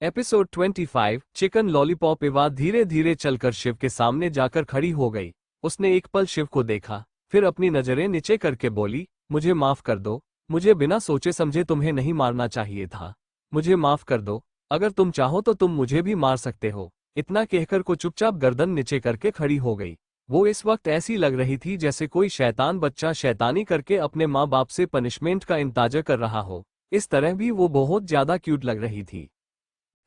Episode 25 chicken lollipop. Eva धीरे धीरे चलकर शिव के सामने जाकर खड़ी हो गई। उसने एक पल शिव को देखा, फिर अपनी नजरें नीचे करके बोली, मुझे माफ कर दो। मुझे बिना सोचे समझे तुम्हें नहीं मारना चाहिए था। मुझे माफ कर दो। अगर तुम चाहो तो तुम मुझे भी मार सकते हो। इतना कहकर को चुपचाप गर्दन नीचे करके खड़ी हो गई। वो इस वक्त ऐसी लग रही थी जैसे कोई शैतान बच्चा शैतानी करके अपने माँ बाप से पनिशमेंट का इंतजार कर रहा हो। इस तरह भी वो बहुत ज्यादा क्यूट लग रही थी।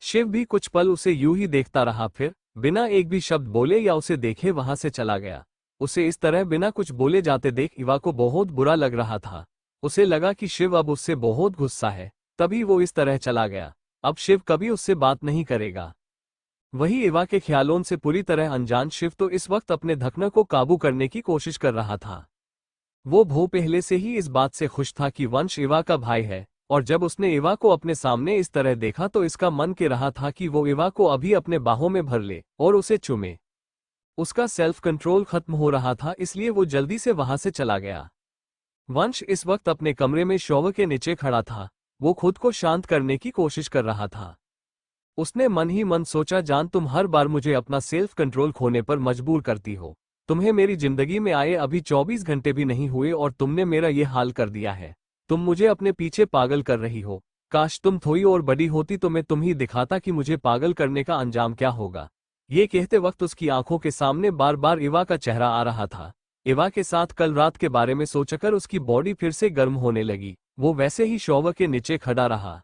शिव भी कुछ पल उसे यूं ही देखता रहा, फिर बिना एक भी शब्द बोले या उसे देखे वहां से चला गया। उसे इस तरह बिना कुछ बोले जाते देख इवा को बहुत बुरा लग रहा था। उसे लगा कि शिव अब उससे बहुत गुस्सा है, तभी वो इस तरह चला गया। अब शिव कभी उससे बात नहीं करेगा। वही इवा के ख्यालों से पूरी तरह अनजान शिव तो इस वक्त अपने धकन को काबू करने की कोशिश कर रहा था। वो बहुत पहले से ही इस बात से खुश था कि वंश इवा का भाई है, और जब उसने इवा को अपने सामने इस तरह देखा तो इसका मन के रहा था कि वो इवा को अभी अपने बाहों में भर ले और उसे चूमे। उसका सेल्फ कंट्रोल खत्म हो रहा था, इसलिए वो जल्दी से वहां से चला गया। वंश इस वक्त अपने कमरे में शॉवर के नीचे खड़ा था। वो खुद को शांत करने की कोशिश कर रहा था। उसने मन ही मन सोचा, जान तुम हर बार मुझे अपना सेल्फ कंट्रोल खोने पर मजबूर करती हो। तुम्हें मेरी जिंदगी में आए अभी 24 घंटे भी नहीं हुए और तुमने मेरा ये हाल कर दिया है। तुम मुझे अपने पीछे पागल कर रही हो। काश तुम थोड़ी और बड़ी होती तो मैं तुम ही दिखाता कि मुझे पागल करने का अंजाम क्या होगा। ये कहते वक्त उसकी आंखों के सामने बार बार इवा का चेहरा आ रहा था। इवा के साथ कल रात के बारे में सोचकर उसकी बॉडी फिर से गर्म होने लगी। वो वैसे ही शॉवर के नीचे खड़ा रहा।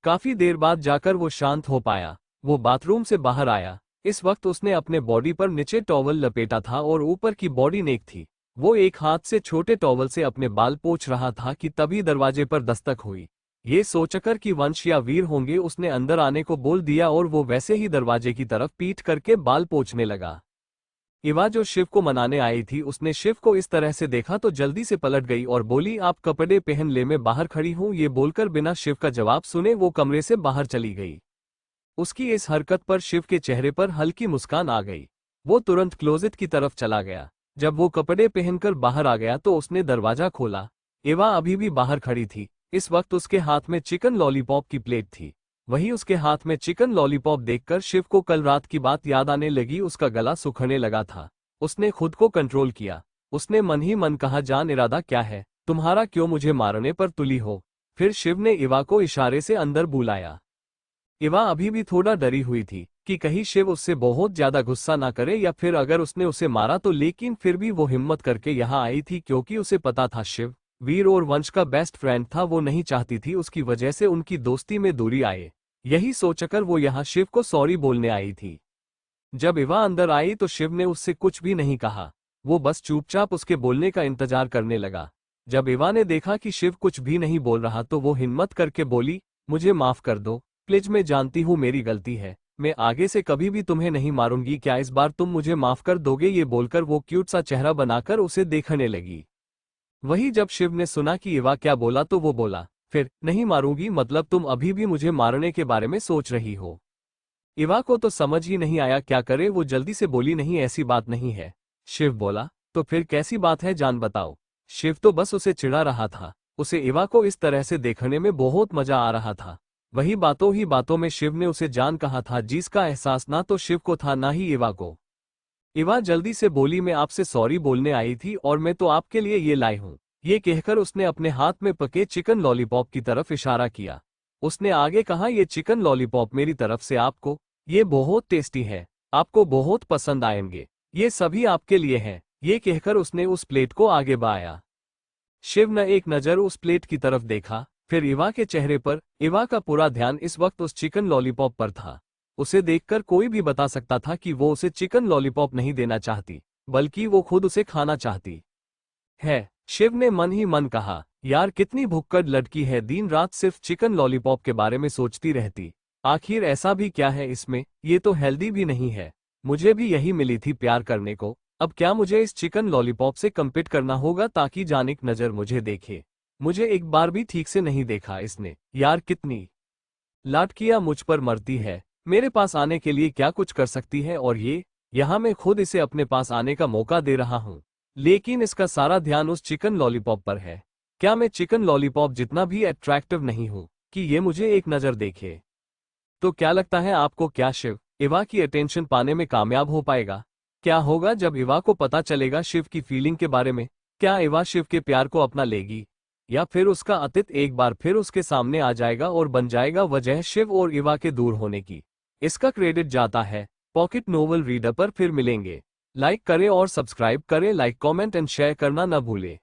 काफी देर बाद जाकर वो शांत हो पाया। वो बाथरूम से बाहर आया। इस वक्त उसने अपने बॉडी पर नीचे टॉवल लपेटा था और ऊपर की बॉडी नेक थी। वो एक हाथ से छोटे टॉवल से अपने बाल पोंछ रहा था कि तभी दरवाजे पर दस्तक हुई। ये सोचकर कि वंश या वीर होंगे, उसने अंदर आने को बोल दिया और वो वैसे ही दरवाजे की तरफ पीठ करके बाल पोंछने लगा। इवा जो शिव को मनाने आई थी, उसने शिव को इस तरह से देखा तो जल्दी से पलट गई और बोली, आप कपड़े पहन ले, मैं बाहर खड़ी हूं। ये बोलकर बिना शिव का जवाब सुने वो कमरे से बाहर चली गई। उसकी इस हरकत पर शिव के चेहरे पर हल्की मुस्कान आ गई। वो तुरंत क्लोजेट की तरफ चला गया। जब वो कपड़े पहनकर बाहर आ गया तो उसने दरवाजा खोला। इवा अभी भी बाहर खड़ी थी। इस वक्त उसके हाथ में चिकन लॉलीपॉप की प्लेट थी। वही उसके हाथ में चिकन लॉलीपॉप देखकर शिव को कल रात की बात याद आने लगी। उसका गला सूखने लगा था। उसने खुद को कंट्रोल किया। उसने मन ही मन कहा, जान इरादा क्या है तुम्हारा, क्यों मुझे मारने पर तुली हो। फिर शिव ने इवा को इशारे से अंदर बुलाया। इवा अभी भी थोड़ा डरी हुई थी कि कहीं शिव उससे बहुत ज्यादा गुस्सा ना करे या फिर अगर उसने उसे मारा तो, लेकिन फिर भी वो हिम्मत करके यहाँ आई थी क्योंकि उसे पता था शिव वीर और वंश का बेस्ट फ्रेंड था। वो नहीं चाहती थी उसकी वजह से उनकी दोस्ती में दूरी आए। यही सोचकर वो यहाँ शिव को सॉरी बोलने आई थी। जब इवा अंदर आई तो शिव ने उससे कुछ भी नहीं कहा। वो बस चुपचाप उसके बोलने का इंतजार करने लगा। जब इवा ने देखा कि शिव कुछ भी नहीं बोल रहा तो वो हिम्मत करके बोली, मुझे माफ कर दो प्लीज, मैं जानती हूँ मेरी गलती है। मैं आगे से कभी भी तुम्हें नहीं मारूंगी, क्या इस बार तुम मुझे माफ कर दोगे। ये बोलकर वो क्यूट सा चेहरा बनाकर उसे देखने लगी। वही जब शिव ने सुना कि इवा क्या बोला तो वो बोला, फिर नहीं मारूंगी मतलब तुम अभी भी मुझे मारने के बारे में सोच रही हो। इवा को तो समझ ही नहीं आया क्या करे। वो जल्दी से बोली, नहीं ऐसी बात नहीं है। शिव बोला, तो फिर कैसी बात है जान बताओ। शिव तो बस उसे चिढ़ा रहा था। उसे इवा को इस तरह से देखने में बहुत मजा आ रहा था। वही बातों ही बातों में शिव ने उसे जान कहा था, जिसका एहसास ना तो शिव को था ना ही इवा को। इवा जल्दी से बोली, मैं आपसे सॉरी बोलने आई थी और मैं तो आपके लिए ये लाई हूँ। ये कहकर उसने अपने हाथ में पके चिकन लॉलीपॉप की तरफ इशारा किया। उसने आगे कहा, ये चिकन लॉलीपॉप मेरी तरफ से आपको, ये बहुत टेस्टी है, आपको बहुत पसंद आएंगे, ये सभी आपके लिए हैं। ये कहकर उसने उस प्लेट को आगे बढ़ाया। शिव ने एक नज़र उस प्लेट की तरफ देखा, फिर इवा के चेहरे पर। इवा का पूरा ध्यान इस वक्त उस चिकन लॉलीपॉप पर था। उसे देखकर कोई भी बता सकता था कि वो उसे चिकन लॉलीपॉप नहीं देना चाहती, बल्कि वो खुद उसे खाना चाहती है। शिव ने मन ही मन कहा, यार कितनी भुक्कड़ लड़की है, दिन रात सिर्फ चिकन लॉलीपॉप के बारे में सोचती रहती। आखिर ऐसा भी क्या है इसमें, ये तो हेल्दी भी नहीं है। मुझे भी यही मिली थी प्यार करने को। अब क्या मुझे इस चिकन लॉलीपॉप से कम्पीट करना होगा ताकि जानिक नजर मुझे देखे। मुझे एक बार भी ठीक से नहीं देखा इसने। यार कितनी लाटकियां मुझ पर मरती है, मेरे पास आने के लिए क्या कुछ कर सकती है। और ये यहाँ मैं खुद इसे अपने पास आने का मौका दे रहा हूँ, लेकिन इसका सारा ध्यान उस चिकन लॉलीपॉप पर है। क्या मैं चिकन लॉलीपॉप जितना भी अट्रैक्टिव नहीं हूँ कि ये मुझे एक नज़र देखे। तो क्या लगता है आपको, क्या शिव इवा की अटेंशन पाने में कामयाब हो पाएगा? क्या होगा जब इवा को पता चलेगा शिव की फीलिंग के बारे में? क्या इवा शिव के प्यार को अपना लेगी, या फिर उसका अतीत एक बार फिर उसके सामने आ जाएगा और बन जाएगा वजह शिव और इवा के दूर होने की? इसका क्रेडिट जाता है पॉकेट नोवेल रीडर पर। फिर मिलेंगे। लाइक करें और सब्सक्राइब करें, लाइक कमेंट एंड शेयर करना न भूलें।